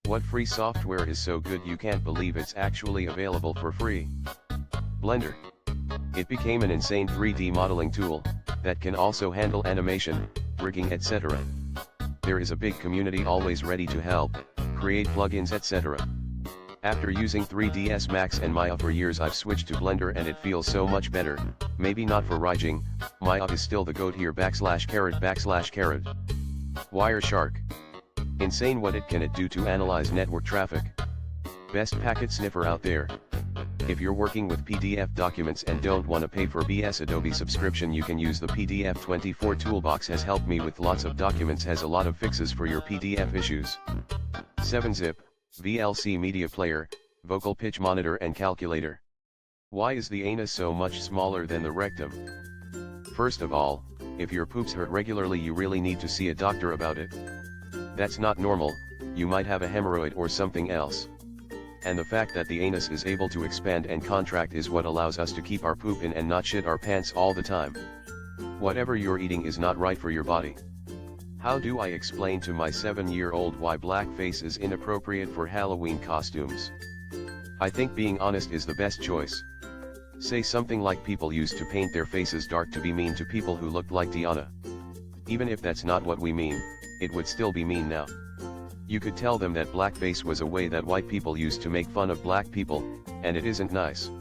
What free software is so good you can't believe it's actually available for free? Blender. It became an insane 3D modeling tool that can also handle animation, rigging, etc. There is a big community always ready to help, create plugins, etc. After using 3ds Max and Maya for years, I've switched to Blender and it feels so much better. Maybe not for writing, Maya is still the goat here /*. Wireshark. Insane what it can do to analyze network traffic. Best packet sniffer out there. If you're working with PDF documents and don't want to pay for BS Adobe subscription, you can use the PDF24 toolbox. Has helped me with lots of documents, has a lot of fixes for your PDF issues. 7-Zip, VLC media player, vocal pitch monitor and calculator. Why is the anus so much smaller than the rectum? First of all, if your poops hurt regularly, you really need to see a doctor about it. That's not normal, you might have a hemorrhoid or something else. And the fact that the anus is able to expand and contract is what allows us to keep our poop in and not shit our pants all the time. Whatever you're eating is not right for your body. How do I explain to my 7-year-old why blackface is inappropriate for Halloween costumes? I think being honest is the best choice. Say something like people used to paint their faces dark to be mean to people who looked like Diana. Even if that's not what we mean, it would still be mean now. You could tell them that blackface was a way that white people used to make fun of black people, and it isn't nice.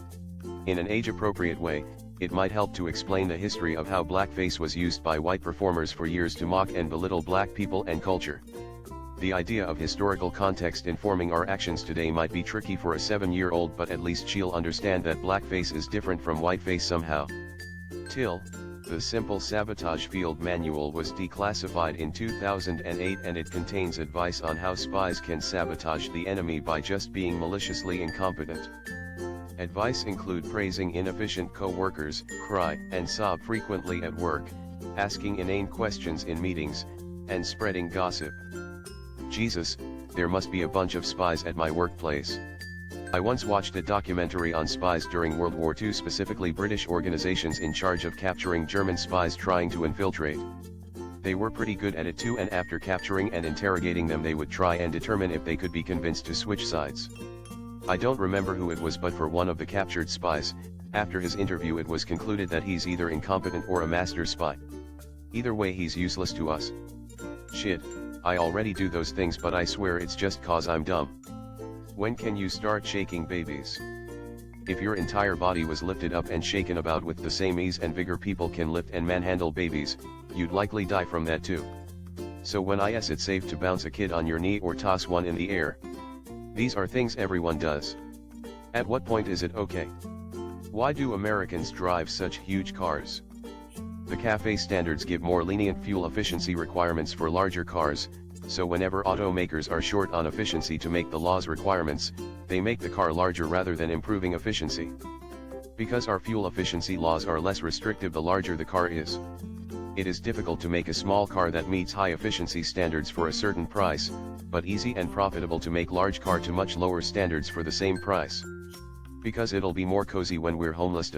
In an age-appropriate way, it might help to explain the history of how blackface was used by white performers for years to mock and belittle black people and culture. The idea of historical context informing our actions today might be tricky for a 7-year-old, but at least she'll understand that blackface is different from whiteface somehow. Till, the Simple Sabotage Field Manual was declassified in 2008 and it contains advice on how spies can sabotage the enemy by just being maliciously incompetent. Advice include praising inefficient co-workers, cry and sob frequently at work, asking inane questions in meetings, and spreading gossip. Jesus, there must be a bunch of spies at my workplace. I once watched a documentary on spies during World War II, specifically British organizations in charge of capturing German spies trying to infiltrate. They were pretty good at it too, and after capturing and interrogating them they would try and determine if they could be convinced to switch sides. I don't remember who it was, but for one of the captured spies, after his interview it was concluded that he's either incompetent or a master spy. Either way he's useless to us. Shit, I already do those things, but I swear it's just cause I'm dumb. When can you start shaking babies? If your entire body was lifted up and shaken about with the same ease and vigor people can lift and manhandle babies, you'd likely die from that too. So when is it safe to bounce a kid on your knee or toss one in the air? These are things everyone does. At what point is it okay? Why do Americans drive such huge cars? The CAFE standards give more lenient fuel efficiency requirements for larger cars, so whenever automakers are short on efficiency to make the law's requirements, they make the car larger rather than improving efficiency. Because our fuel efficiency laws are less restrictive the larger the car is. It is difficult to make a small car that meets high efficiency standards for a certain price, but easy and profitable to make large car to much lower standards for the same price. Because it'll be more cozy when we're homeless.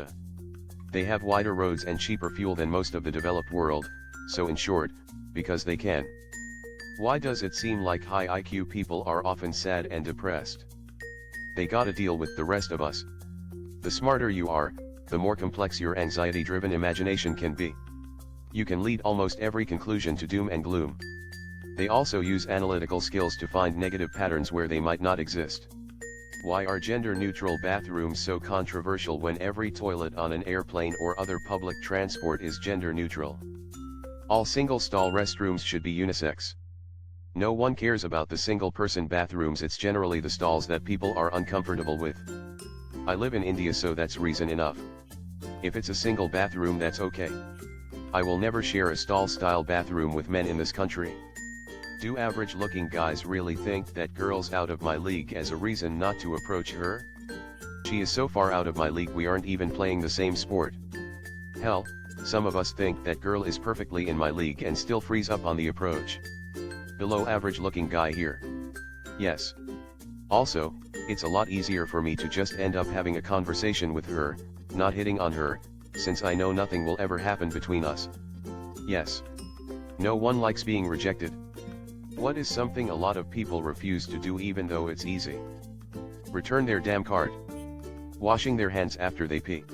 They have wider roads and cheaper fuel than most of the developed world, so in short, because they can. Why does it seem like high IQ people are often sad and depressed? They gotta deal with the rest of us. The smarter you are, the more complex your anxiety-driven imagination can be. You can lead almost every conclusion to doom and gloom. They also use analytical skills to find negative patterns where they might not exist. Why are gender-neutral bathrooms so controversial when every toilet on an airplane or other public transport is gender-neutral? All single-stall restrooms should be unisex. No one cares about the single-person bathrooms, it's generally the stalls that people are uncomfortable with. I live in India, so that's reason enough. If it's a single bathroom, that's okay. I will never share a stall-style bathroom with men in this country. Do average-looking guys really think that girl's out of my league as a reason not to approach her? She is so far out of my league we aren't even playing the same sport. Hell, some of us think that girl is perfectly in my league and still freeze up on the approach. Below average looking guy here. Yes. Also, it's a lot easier for me to just end up having a conversation with her, not hitting on her, since I know nothing will ever happen between us. Yes. No one likes being rejected. What is something a lot of people refuse to do even though it's easy? Return their damn card. Washing their hands after they pee.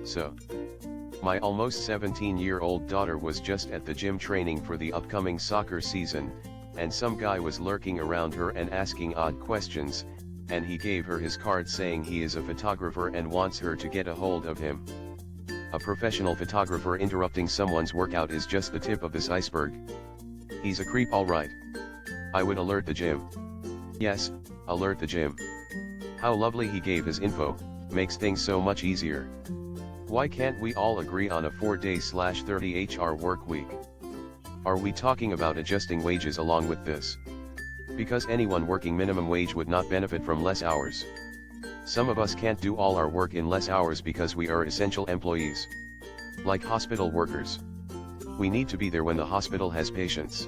So, my almost 17-year-old daughter was just at the gym training for the upcoming soccer season, and some guy was lurking around her and asking odd questions, and he gave her his card saying he is a photographer and wants her to get a hold of him. A professional photographer interrupting someone's workout is just the tip of this iceberg. He's a creep, alright. I would alert the gym. Yes, alert the gym. How lovely he gave his info, makes things so much easier. Why can't we all agree on a 4-day/30-HR work week? Are we talking about adjusting wages along with this? Because anyone working minimum wage would not benefit from less hours. Some of us can't do all our work in less hours because we are essential employees. Like hospital workers. We need to be there when the hospital has patients.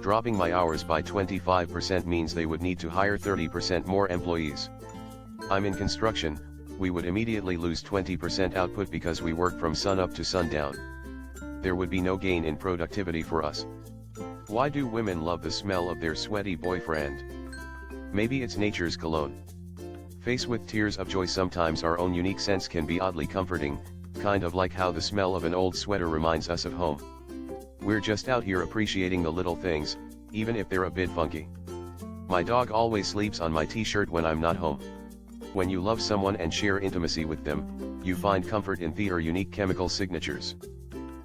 Dropping my hours by 25% means they would need to hire 30% more employees. I'm in construction, we would immediately lose 20% output because we work from sun up to sundown. There would be no gain in productivity for us. Why do women love the smell of their sweaty boyfriend? Maybe it's nature's cologne. Faced with tears of joy, sometimes our own unique sense can be oddly comforting, kind of like how the smell of an old sweater reminds us of home. We're just out here appreciating the little things, even if they're a bit funky. My dog always sleeps on my t-shirt when I'm not home. When you love someone and share intimacy with them, you find comfort in their unique chemical signatures.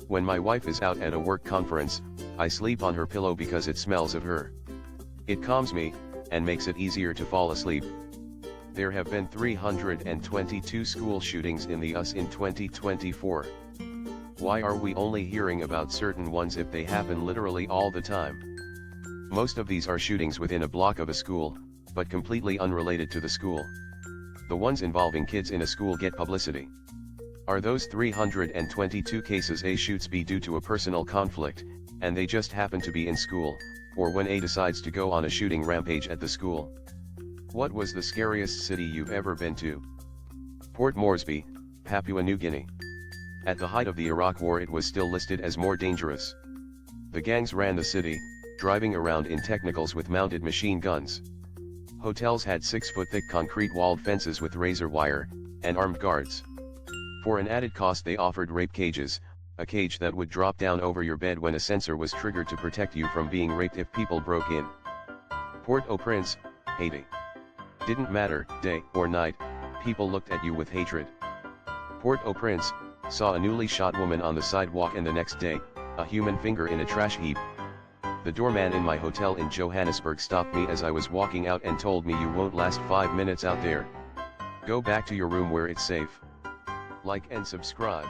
When my wife is out at a work conference, I sleep on her pillow because it smells of her. It calms me, and makes it easier to fall asleep. There have been 322 school shootings in the US in 2024. Why are we only hearing about certain ones if they happen literally all the time? Most of these are shootings within a block of a school, but completely unrelated to the school. The ones involving kids in a school get publicity. Are those 322 cases A shoots B due to a personal conflict, and they just happen to be in school, or when A decides to go on a shooting rampage at the school? What was the scariest city you've ever been to? Port Moresby, Papua New Guinea. At the height of the Iraq War it was still listed as more dangerous. The gangs ran the city, driving around in technicals with mounted machine guns. Hotels had 6-foot-thick concrete-walled fences with razor wire, and armed guards. For an added cost they offered rape cages, a cage that would drop down over your bed when a sensor was triggered to protect you from being raped if people broke in. Port-au-Prince, Haiti. Didn't matter, day or night, people looked at you with hatred. Port-au-Prince, saw a newly shot woman on the sidewalk, and the next day, a human finger in a trash heap. The doorman in my hotel in Johannesburg stopped me as I was walking out and told me, "You won't last 5 minutes out there. Go back to your room where it's safe." Like and subscribe.